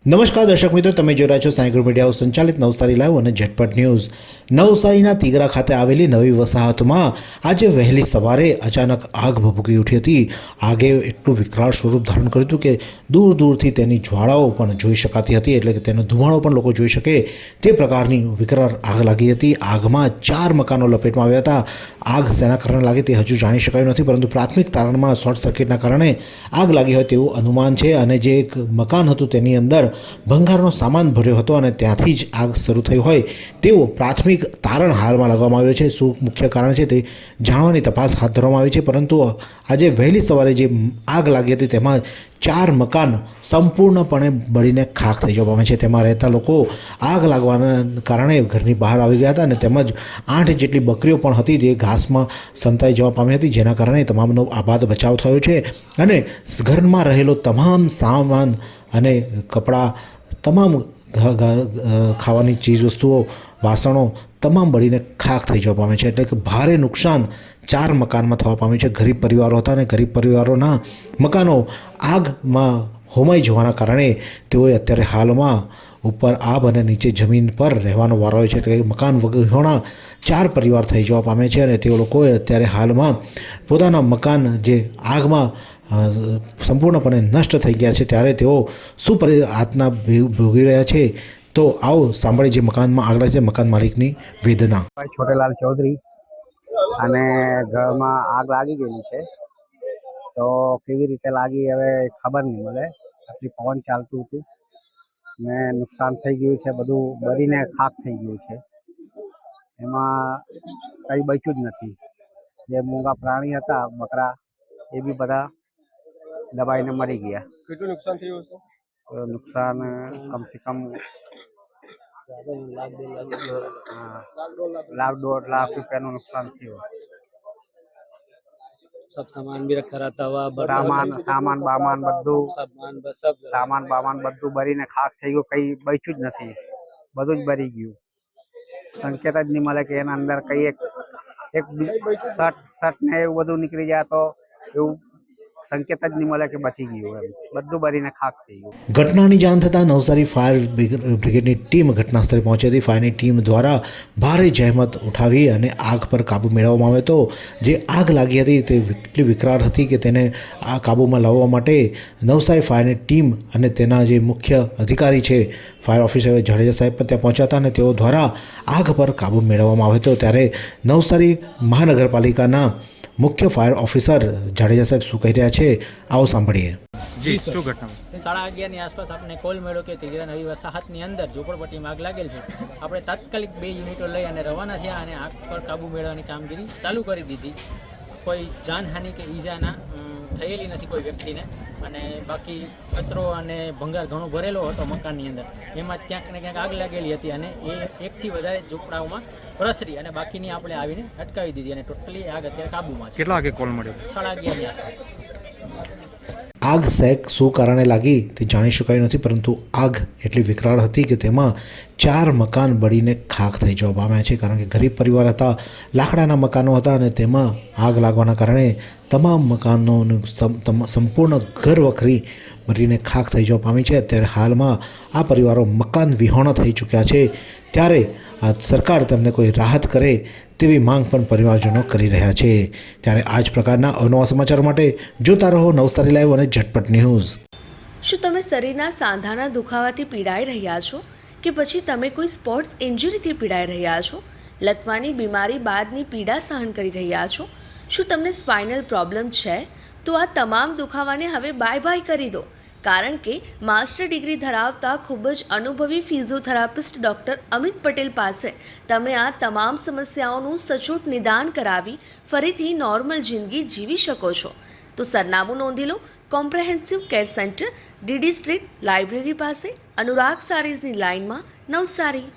નમસ્કાર દર્શક મિત્રો, તમે જોઈ રહ્યા છો સાઈ ગ્રુપ મીડિયા હાઉસ સંચાલિત નવસારી લાઈવ અને ઝટપટ ન્યૂઝ। નવસારીના તીગરા ખાતે આવેલી નવી વસાહતમાં આજે વહેલી સવારે અચાનક આગ ભભૂકી ઉઠી હતી। આગે એટલું વિકરાળ સ્વરૂપ ધારણ કર્યું હતું કે દૂર દૂરથી તેની જ્વાળાઓ પણ જોઈ શકાતી હતી, એટલે કે તેનો ધુમાડો પણ લોકો જોઈ શકે તે પ્રકારની વિકરાળ આગ લાગી હતી। આગમાં 4 મકાનો લપેટમાં આવ્યા હતા। આગ શેના કારણે લાગી તે હજુ જાણી શકાયું નથી, પરંતુ પ્રાથમિક તારણમાં શોર્ટ સર્કિટના કારણે આગ લાગી હોય તેવું અનુમાન છે। અને જે એક મકાન હતું તેની અંદર ભંગારનો સામાન ભર્યો હતો અને ત્યાંથી જ આગ શરૂ થઈ હોય તેવું પ્રાથમિક તારણ હાલમાં લગાવવામાં આવ્યું છે। શું મુખ્ય કારણ છે તે જાણવાની તપાસ હાથ ધરવામાં આવી છે, પરંતુ આજે વહેલી સવારે જે આગ લાગી હતી તેમાં 4 મકાન સંપૂર્ણપણે બળીને ખાખ થઈ જવા પામે છે। તેમાં રહેતા લોકો આગ લાગવાના કારણે ઘરની બહાર આવી ગયા હતા અને તેમજ 8 જેટલી બકરીઓ પણ હતી જે ઘાસમાં સંતાઈ જવા પામી હતી, જેના કારણે તમામનો આબાદ બચાવ થયો છે અને ઘરમાં રહેલો તમામ સામાન અને કપડાં, તમામ ખાવાની ચીજવસ્તુઓ, વાસણો તમામ બળીને ખાખ થઈ જવા પામે છે। એટલે કે ભારે નુકસાન 4 મકાનમાં થવા પામ્યું છે। ગરીબ પરિવારો હતા અને ગરીબ પરિવારોના મકાનો આગમાં હોમાઈ જવાના કારણે તેઓએ અત્યારે હાલમાં ઉપર આબ અને નીચે જમીન પર રહેવાનો વારો હોય છે। એટલે કે મકાન વિહોણા 4 પરિવાર થઈ જવા પામે છે અને તે લોકોએ અત્યારે હાલમાં પોતાના મકાન જે આગમાં સંપૂર્ણપણે નષ્ટ થઈ ગયા છે, ત્યારે તેઓ શું આતના ભોગી રહ્યા છે, તો આવો સાંભળીએ જે મકાનમાં આગ લાગી છે મકાન માલિકની વેદના। છોટેલાલ ચૌધરી અને ઘરમાં આગ લાગી ગયેલી છે, તો કેવી રીતે લાગી હવે ખબર નહીં મળે। આટલી પવન ચાલતું હતું ને નુકસાન થઈ ગયું છે, બધું બળીને ખાક થઈ ગયું છે। એમાં કંઈ બચ્યું જ નથી। જે મૂંગા પ્રાણી હતા, બકરા, એ બી બધા દબાઈને મરી ગયા। કેટલું નુકસાન થયું હશે? નુકસાન કમસે કમ $1.5 લાખ રૂપિયાનું નુકસાન થયું। सब सामान भी रखा रहता हुआ સામાન બામાન બધું બળીને ખાક થઈ ગયું। કઈ બચ્યું જ નથી, બધું જ બળી ગયું। સંકેત જ નહીં મળે કે એના અંદર કઈ એક શર્ટ ને એવું બધું નીકળી જાય તો એવું સંકેત જ નહીં મળે કે બચી ગયું। એમ બધું બળીને ખાક થઈ ગયું। ઘટનાની જાણ થતાં નવસારી ફાયર બ્રિગેડની ટીમ ઘટના સ્થળે પહોંચી હતી। ફાયરની ટીમ દ્વારા ભારે જહેમત ઉઠાવી અને આગ પર કાબૂ મેળવવામાં આવ્યો હતો। જે આગ લાગી હતી તે એટલી વિકરાળ હતી કે તેને આ કાબૂમાં લાવવા માટે નવસારી ફાયરની ટીમ અને તેના જે મુખ્ય અધિકારી છે ફાયર ઓફિસર જાડેજા સાહેબ પણ ત્યાં પહોંચ્યા હતા અને તેઓ દ્વારા આગ પર કાબૂ મેળવવામાં આવ્યો હતો। ત્યારે નવસારી મહાનગરપાલિકાના મુખ્ય ફાયર ઓફિસર જાડેજા સાહેબ શું કહી રહ્યા છે, આવો સાંભળીએ। જી શું ઘટના? 11:30 ની આસપાસ આપણે કોલ મળ્યો કે તીગરા નવી વસાહતની અંદર ઝૂંપડપટ્ટીમાં આગ લાગેલ છે। આપણે તાત્કાલિક 2 યુનિટો લઈ અને રવાના થયા અને આગ પર કાબૂ મેળવવાની કામગીરી ચાલુ કરી દીધી। કોઈ જાનહાનિ કે ઈજાના થયેલી નથી કોઈ વ્યક્તિને, અને બાકી કચરો અને ભંગાર ઘણો ભરેલો હતો મકાનની અંદર, એમાં જ ક્યાંક ને ક્યાંક આગ લાગેલી હતી અને એ 1થી વધારે ઝૂંપડાઓમાં પ્રસરી અને બાકીની આપણે આવીને અટકાવી દીધી અને ટોટલી આગ અત્યારે કાબૂમાં છે। કેટલા વાગે કોલ મળ્યો? 11:30 ની આસપાસ। આગ શેક શું કારણે લાગી તે જાણી શકાયું નથી, પરંતુ આગ એટલી વિકરાળ હતી કે તેમાં 4 મકાન બળીને ખાખ થઈ જવા પામ્યા છે। કારણ કે ગરીબ પરિવાર હતા, લાકડાના મકાનો હતા અને તેમાં આગ લાગવાના કારણે તમામ મકાનોનું સંપૂર્ણ ઘર વખરી બળીને ખાખ થઈ જવા પામી છે। અત્યારે હાલમાં આ પરિવારો મકાન વિહોણા થઈ ચૂક્યા છે, ત્યારે સરકાર તેમને કોઈ રાહત કરે તેવી માંગ પણ પરિવારજનો કરી રહ્યા છે। ત્યારે આ જ પ્રકારના અવનવા સમાચાર માટે જોતા રહો નવસારી લાઈવ અને ઝટપટ ન્યૂઝ। શું તમે શરીરના સાંધાના દુખાવાથી પીડાઈ રહ્યા છો કે પછી તમે કોઈ સ્પોર્ટ્સ ઇન્જરીથી પીડાઈ રહ્યા છો? લકવાની બીમારી બાદની પીડા સહન કરી રહ્યા છો? શું તમને સ્પાઇનલ પ્રોબ્લેમ છે? તો આ તમામ દુખાવાને હવે બાય બાય કરી દો, કારણ કે માસ્ટર ડિગ્રી ધરાવતા ખૂબ જ અનુભવી ફિઝિયોથેરાપિસ્ટ ડૉક્ટર અમિત પટેલ પાસે તમે આ તમામ સમસ્યાઓનું સચોટ નિદાન કરાવી ફરીથી નોર્મલ જિંદગી જીવી શકો છો। તો સરનામું નોંધી લો, comprehensive care center, DD street, library પાસે, અનુરાગ સારીઝની લાઇનમાં, નવસારી।